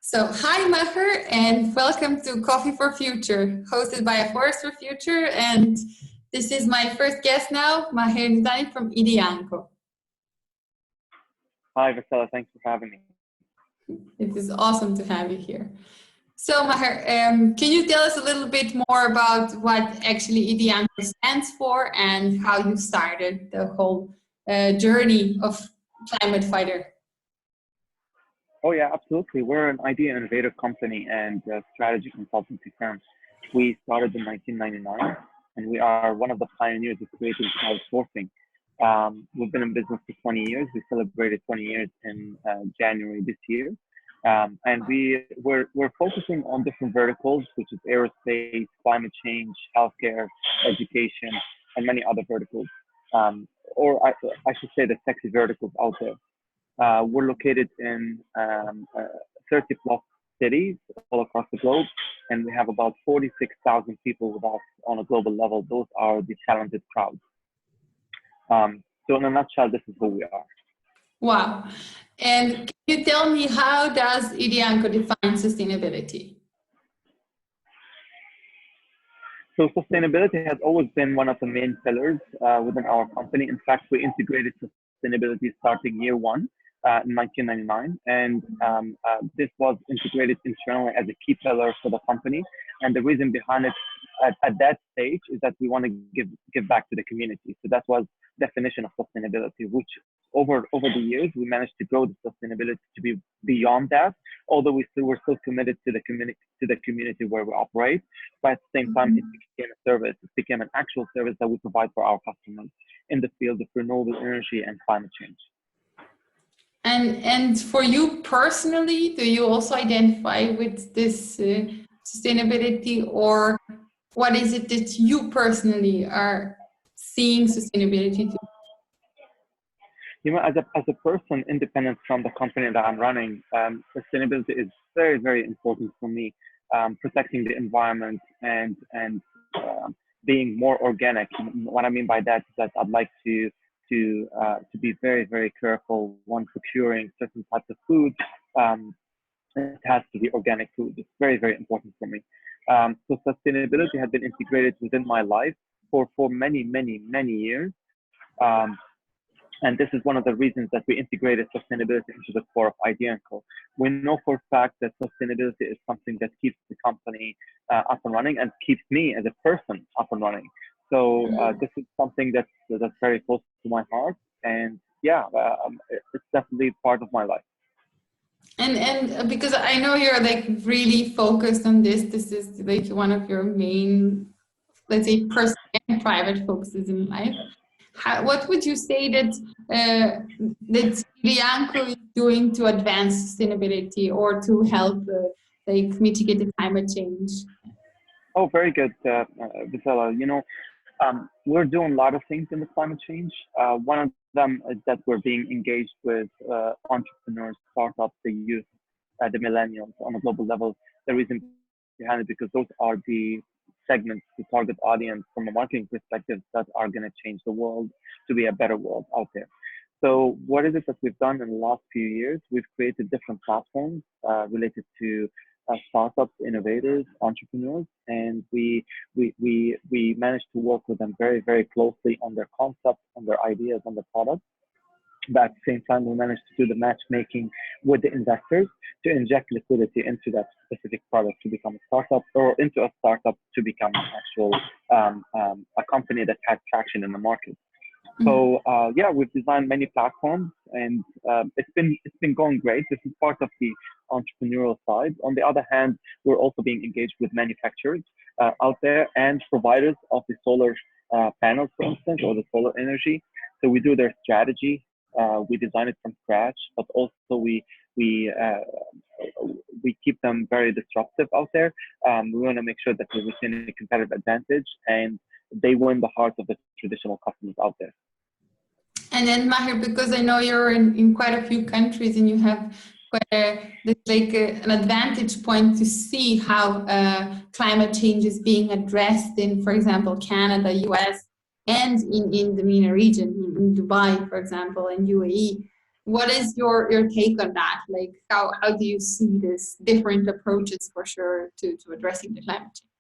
So, hi Maher, and welcome to Coffee for Future, hosted by A Forest for Future. And this is my first guest now, Maher Nidani from Ideanco. Hi, Vasila. Thanks for having me. It is awesome to have you here. So, Maher, can you tell us a little bit more about what actually Ideanco stands for and how you started the whole journey of climate fighter? Oh, yeah, absolutely. We're an idea innovative company and strategy consultancy firm. We started in 1999, and we are one of the pioneers of creating crowdsourcing. We've been in business for 20 years. We celebrated 20 years in January this year. And we're focusing on different verticals, which is aerospace, climate change, healthcare, education, and many other verticals. Or I should say the sexy verticals out there. We're located in 30 plus cities all across the globe, and we have about 46,000 people with us on a global level. Those are the talented crowd. So in a nutshell, this is who we are. Wow. And can you tell me, how does Ideanco define sustainability? So sustainability has always been one of the main pillars within our company. In fact, we integrated sustainability starting year one in 1999, and this was integrated internally as a key pillar for the company. And the reason behind it at that stage is that we want to give back to the community. So that was definition of sustainability, which over the years we managed to grow the sustainability to be beyond that. Although we're still committed to the community where we operate, but at the same time it became a service. It became an actual service that we provide for our customers in the field of renewable energy and climate change. And for you personally, do you also identify with this sustainability, or what is it that you personally are seeing sustainability to? You know, as a person independent from the company that I'm running, sustainability is very, very important for me. Protecting the environment and being more organic. What I mean by that is that I'd like to be very, very careful when procuring certain types of food. It has to be organic food. It's very, very important for me. So sustainability has been integrated within my life for many, many, many years. And this is one of the reasons that we integrated sustainability into the core of Ideanco. We know for a fact that sustainability is something that keeps the company up and running and keeps me as a person up and running. So this is something that's very close to my heart. And yeah, it's definitely part of my life. And because I know you're like really focused on this, this is like one of your main, let's say, personal and private focuses in life. What would you say that that Ideanco is doing to advance sustainability or to help like mitigate the climate change? Oh, very good, Visela. You know, we're doing a lot of things in the climate change. One of them is that we're being engaged with entrepreneurs, startups, the youth, the millennials on a global level. The reason behind it because those are the segments, the target audience from a marketing perspective that are going to change the world to be a better world out there. So what is it that we've done in the last few years? We've created different platforms related to startups, innovators, entrepreneurs, and we managed to work with them very, very closely on their concepts, on their ideas, on the products. But at the same time, we managed to do the matchmaking with the investors to inject liquidity into that specific product to become a startup, or into a startup to become an actual a company that has traction in the market. So yeah, we've designed many platforms, and it's been going great. This is part of the entrepreneurial side. On the other hand, we're also being engaged with manufacturers out there and providers of the solar panels, for instance, or the solar energy. So we do their strategy. We design it from scratch, but also we keep them very disruptive out there. We want to make sure that we retain a competitive advantage and they win the heart of the traditional customers out there. And then Maher, because I know you're in quite a few countries and you have an advantage point to see how climate change is being addressed in, for example, Canada, US, and in the MENA region, in Dubai, for example, and UAE. what is your take on that? Like, how do you see this different approaches for sure to addressing the climate change?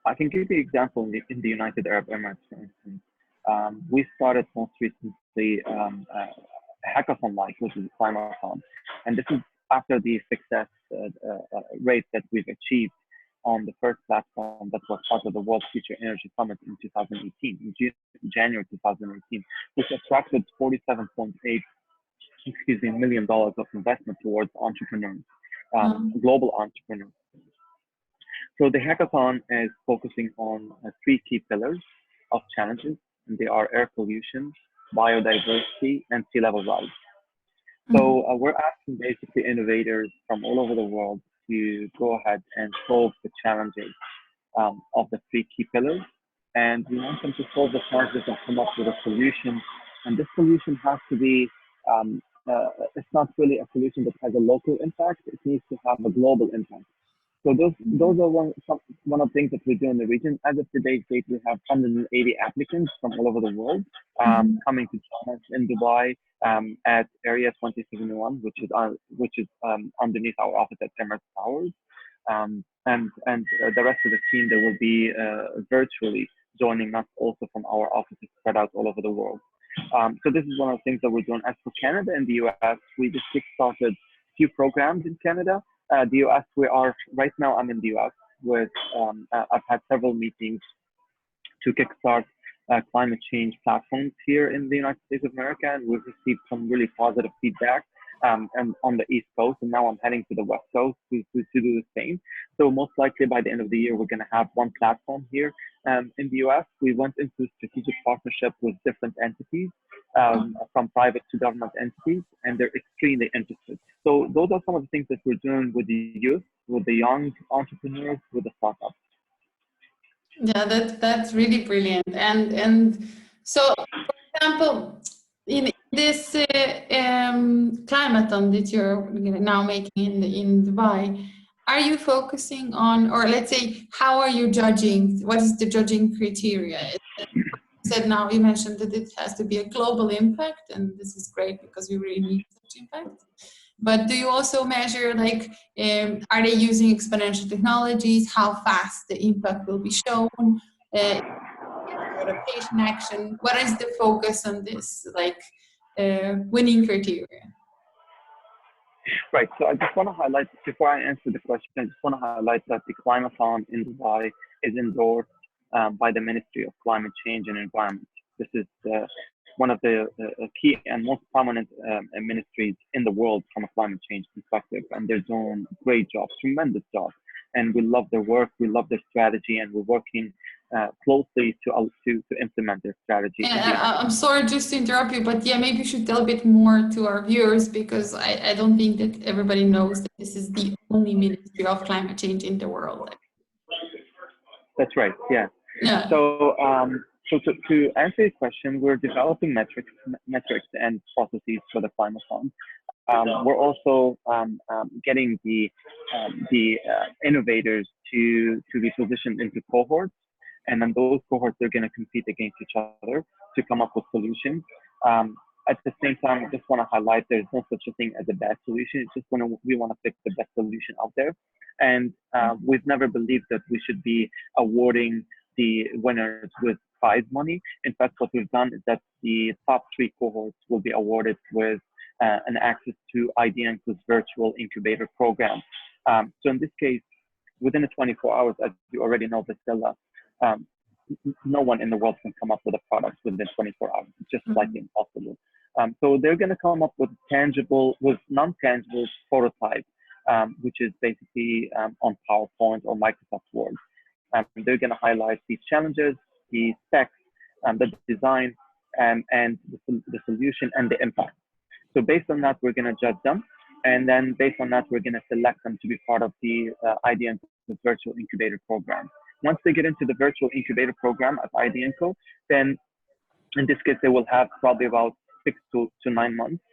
I can give you an example in the United Arab Emirates, for instance. We started most recently a hackathon like, which is a climathon. And this is after the success rate that we've achieved on the first platform that was part of the World Future Energy Summit in 2018, in January 2018, which attracted 47.8 million dollars of investment towards entrepreneurs, global entrepreneurs. So the hackathon is focusing on three key pillars of challenges, and they are air pollution, biodiversity, and sea level rise. So we're asking basically innovators from all over the world to go ahead and solve the challenges of the three key pillars. And we want them to solve the challenges and come up with a solution. And this solution has to be, it's not really a solution that has a local impact. It needs to have a global impact. So those are one of the things that we do in the region. As of today's date, we have 180 applicants from all over the world coming to join us in Dubai at Area 2071, which is underneath our office at Emirates Towers. And the rest of the team, they will be virtually joining us also from our offices spread out all over the world. So this is one of the things that we're doing. As for Canada and the US, we just kickstarted a few programs in Canada. The US, we are right now. I'm in the US with. I've had several meetings to kickstart climate change platforms here in the United States of America, and we've received some really positive feedback. And on the East Coast, and now I'm heading to the West Coast to do the same. So most likely by the end of the year, we're going to have one platform here in the US. We went into strategic partnership with different entities, from private to government entities, and they're extremely interested. So those are some of the things that we're doing with the youth, with the young entrepreneurs, with the startups. Yeah, that's really brilliant. And so, for example, in this climathon that you're now making in Dubai, are you focusing on, or let's say, how are you judging? What is the judging criteria? You said now you mentioned that it has to be a global impact, and this is great because we really need such impact. But do you also measure, like, are they using exponential technologies? How fast the impact will be shown? Uh, adaptation action? What is the focus on this, like, winning criteria? Right. So I just want to highlight, before I answer the question, I just want to highlight that the climathon in Dubai is endorsed by the Ministry of Climate Change and Environment. This is one of the key and most prominent ministries in the world from a climate change perspective, and they're doing a great job, tremendous job. And we love their work, we love their strategy, and we're working closely to implement their strategy. I'm sorry just to interrupt you, but yeah, maybe you should tell a bit more to our viewers, because I don't think that everybody knows that this is the only Ministry of Climate Change in the world. That's right. Yeah. Yeah. So to answer your question, we're developing metrics and processes for the climathon. We're also getting the innovators to be positioned into cohorts, and then those cohorts are going to compete against each other to come up with solutions. At the same time, I just want to highlight there's no such a thing as a bad solution. It's just we want to pick the best solution out there, and we've never believed that we should be awarding the winners with prize money. In fact, what we've done is that the top 3 cohorts will be awarded with an access to Ideanco's virtual incubator program. So in this case, within the 24 hours, as you already know, Priscilla, no one in the world can come up with a product within 24 hours. It's just slightly impossible. So they're going to come up with non-tangible prototype, which is basically on PowerPoint or Microsoft Word. They're going to highlight these challenges, the specs, the design, and the solution and the impact. So based on that, we're going to judge them. And then based on that, we're going to select them to be part of the Ideanco virtual incubator program. Once they get into the virtual incubator program at Ideanco, then in this case, they will have probably about 6 to 9 months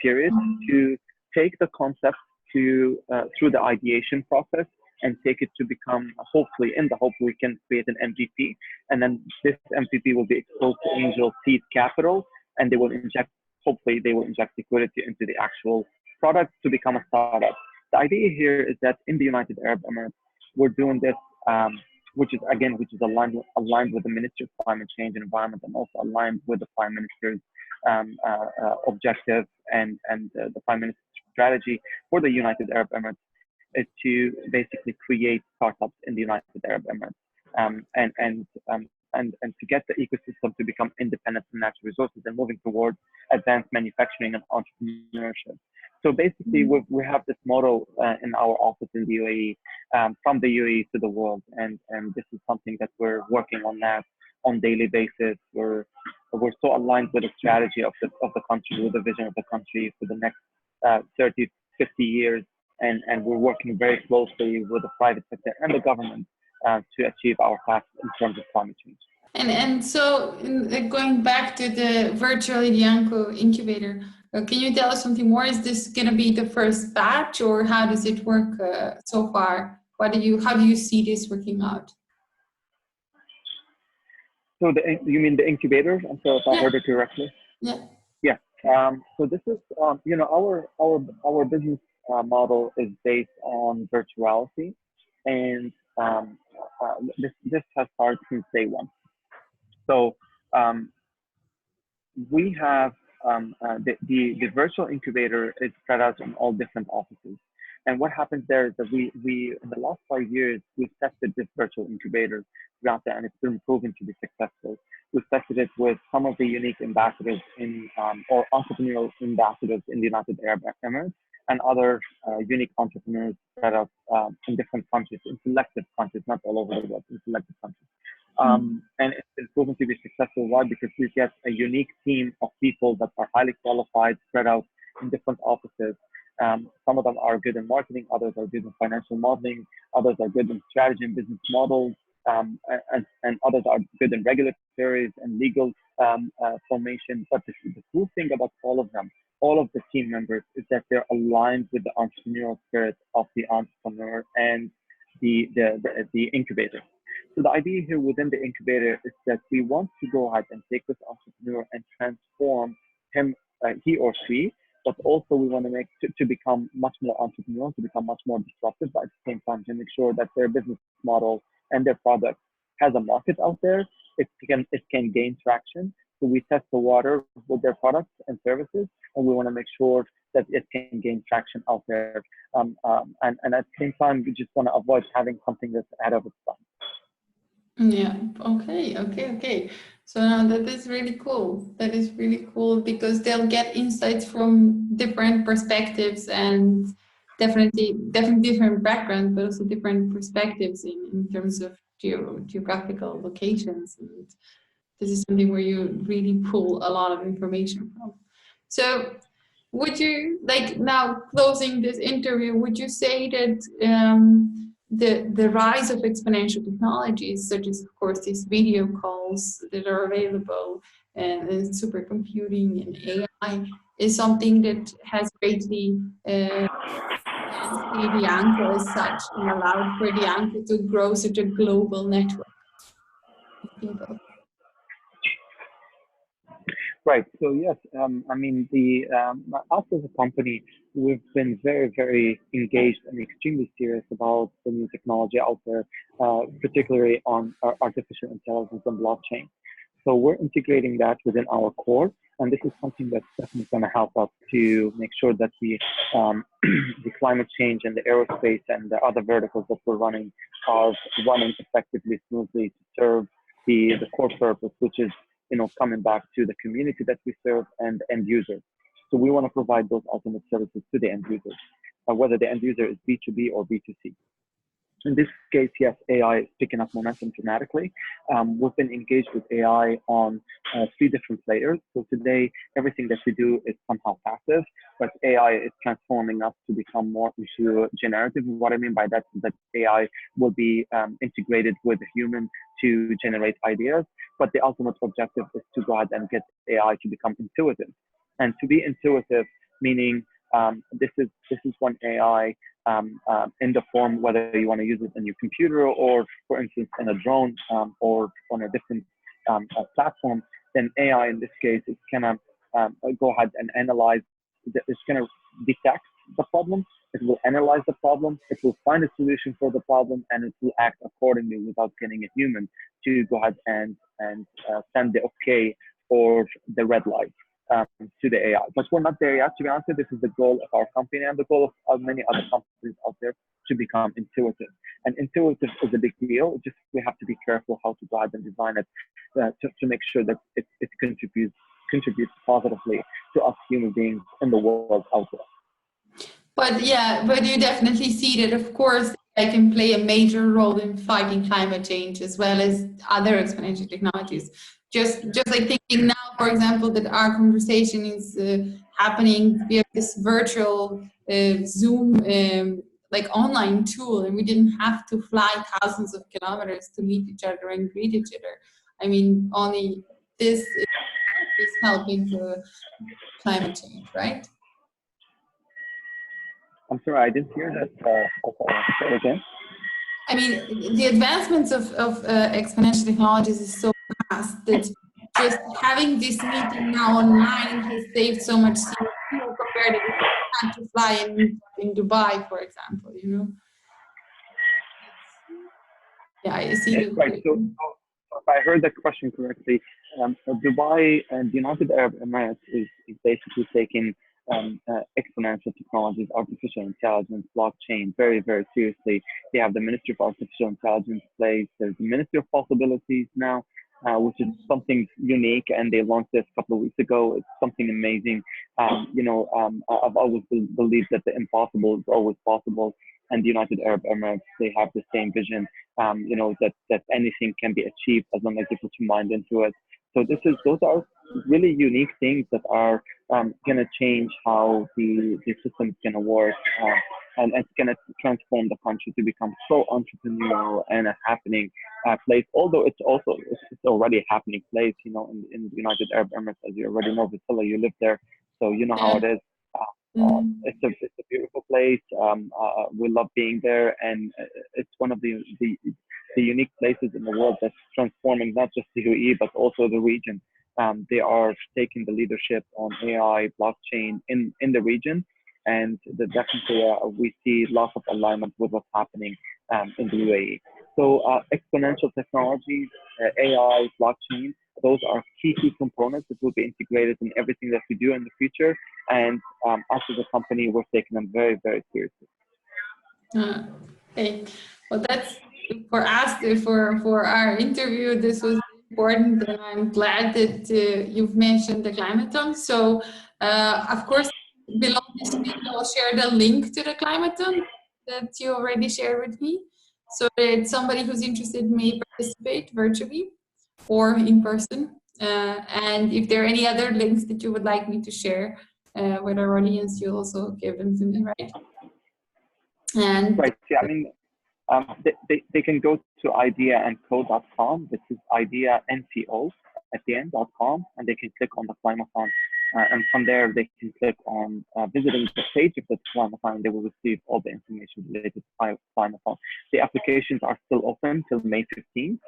period to take the concept through the ideation process and take it to become, hopefully, in the hope we can create an MVP. And then this MVP will be exposed to angel seed capital, and they will inject hopefully they will inject liquidity into the actual product to become a startup. The idea here is that in the United Arab Emirates, we're doing this, which is aligned with the Ministry of Climate Change and Environment, and also aligned with the Prime Minister's objective and the Prime Minister's strategy for the United Arab Emirates is to basically create startups in the United Arab Emirates, and to get the ecosystem to become independent from natural resources and moving towards advanced manufacturing and entrepreneurship. So basically, we have this model in our office in the UAE, from the UAE to the world, and this is something that we're working on that on daily basis. We're so aligned with the strategy of the country, with the vision of the country for the next 30, 50 years, and we're working very closely with the private sector and the government to achieve our path in terms of climate change. And so, going back to the virtual Ideanco incubator, can you tell us something more? Is this going to be the first batch, or how does it work so far? How do you see this working out? So you mean the incubator? I'm sorry if I heard it correctly. Yeah. Yeah. So this is, our business model is based on virtuality, and this has started since day one. So we have the virtual incubator is spread out in all different offices. And what happens there is that we in the last 5 years, we've tested this virtual incubator throughout that, and it's been proven to be successful. We've tested it with some of the unique ambassadors or entrepreneurial ambassadors in the United Arab Emirates, and other unique entrepreneurs spread out in different countries, in selected countries, not all over the world, in selected countries. And it's been proven to be successful. Why? Because we get a unique team of people that are highly qualified, spread out in different offices. Some of them are good in marketing, others are good in financial modeling, others are good in strategy and business models, and others are good in regulatory and legal formation. But the cool thing about all of them, all of the team members, is that they're aligned with the entrepreneurial spirit of the entrepreneur and the incubator. So the idea here within the incubator is that we want to go ahead and take this entrepreneur and transform him, he or she, but also we want to make to become much more entrepreneurial, to become much more disruptive, but at the same time to make sure that their business model and their product has a market out there. It can gain traction. So we test the water with their products and services, and we want to make sure that it can gain traction out there. And at the same time, we just want to avoid having something that's ahead of its time. Yeah. Okay. So now that is really cool. That is really cool because they'll get insights from different perspectives and definitely different backgrounds, but also different perspectives in terms of geographical locations. And this is something where you really pull a lot of information from. So would you, like, now closing this interview, would you say that the rise of exponential technologies, such as, of course, these video calls that are available and supercomputing and AI, is something that has greatly enhanced the Ideanco as such and allowed for Ideanco to grow such a global network of people? Right. So yes, I mean us as a company, we've been very, very engaged and extremely serious about the new technology out there, particularly on artificial intelligence and blockchain. So we're integrating that within our core, and this is something that's definitely going to help us to make sure that the climate change and the aerospace and the other verticals that we're running are running effectively, smoothly to serve the core purpose, which is coming back to the community that we serve and the end users. So we want to provide those ultimate services to the end users, whether the end user is B2B or B2C. In this case, yes, AI is picking up momentum dramatically. We've been engaged with AI on 3 different layers. So today, everything that we do is somehow passive, but AI is transforming us to become more into generative. What I mean by that is that AI will be integrated with a human to generate ideas, but the ultimate objective is to go ahead and get AI to become intuitive. And to be intuitive, meaning this is one AI in the form, whether you want to use it in your computer or, for instance, in a drone or on a different platform, then AI in this case is kind of go ahead and analyze. It's going to detect the problem. It will analyze the problem. It will find a solution for the problem, and it will act accordingly without getting a human to go ahead and send the okay or the red light to the AI. But we're not there yet, to be honest. This is the goal of our company and the goal of many other companies out there, to become intuitive. And intuitive is a big deal. Just we have to be careful how to guide and design it to make sure that it contributes positively to us human beings in the world out there. But yeah, but you definitely see that, of course, they can play a major role in fighting climate change as well as other exponential technologies. Just like thinking now, for example, that our conversation is happening via this virtual Zoom like online tool, and we didn't have to fly thousands of kilometers to meet each other and greet each other. I mean, only this is helping to climate change, right? I'm sorry, I didn't hear that. Say it again. I mean, the advancements of exponential technologies is so fast that just having this meeting now online has saved so much CO2 compared to if you had to fly in Dubai, for example, you know? Yeah, I see the Right. So if I heard the question correctly, Dubai and the United Arab Emirates is basically taking exponential technologies, artificial intelligence, blockchain very, very seriously. They have the Ministry of Artificial Intelligence place. There's the Ministry of Possibilities now, which is something unique, and they launched this a couple of weeks ago. It's something amazing. I've always believed that the impossible is always possible, and the United Arab Emirates, they have the same vision. That anything can be achieved as long as you put your mind into it. So those are really unique things that are going to change how the system is going to work, and it's going to transform the country to become so entrepreneurial and a happening place. Although it's already a happening place, in the United Arab Emirates, as you already know, Vasila, you live there, so you know how it is. It's a beautiful place. We love being there, and it's one of the unique places in the world that's transforming not just the UAE but also the region. They are taking the leadership on AI, blockchain in the region, and definitely we see lots of alignment with what's happening in the UAE. So exponential technologies, AI, blockchain, those are key components that will be integrated in everything that we do in the future. And us as a company, we're taking them very, very seriously. Okay, well, that's for us, for our interview. This was important, and I'm glad that you've mentioned the climathon. So, of course, below this video, I'll share the link to the climathon that you already shared with me, so that somebody who's interested may participate virtually or in person. And if there are any other links that you would like me to share with our audience, you'll also give them to me, right? And right. Yeah, I mean, they can go to ideanco.com. This is ideanco at the end.com, and they can click on the climathon. And from there, they can click on visiting the page of the climathon, and they will receive all the information related to climathon. The applications are still open till May 15th.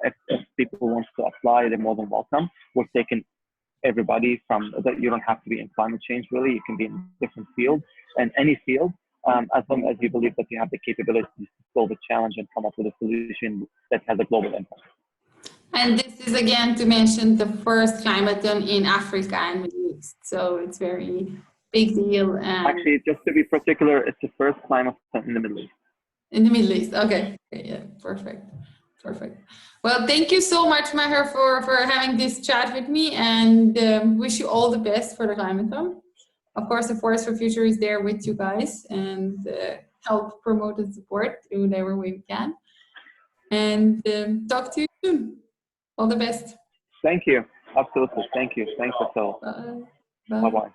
If people want to apply, they're more than welcome. We're taking everybody from that. You don't have to be in climate change, really. You can be in different fields, and any field, as long as you believe that you have the capability to solve a challenge and come up with a solution that has a global impact. And this is, again, to mention the first climathon in Africa and Middle East. So it's very big deal. Actually, just to be particular, it's the first climathon in the Middle East. In the Middle East. Okay. Yeah, perfect. Well, thank you so much, Maher, for having this chat with me, and wish you all the best for the climathon. Of course, the Forest for Future is there with you guys, and help promote and support in whatever way we can. And talk to you soon. All the best. Thank you. Absolutely. Thank you. Thanks, Phil. Bye. Bye-bye.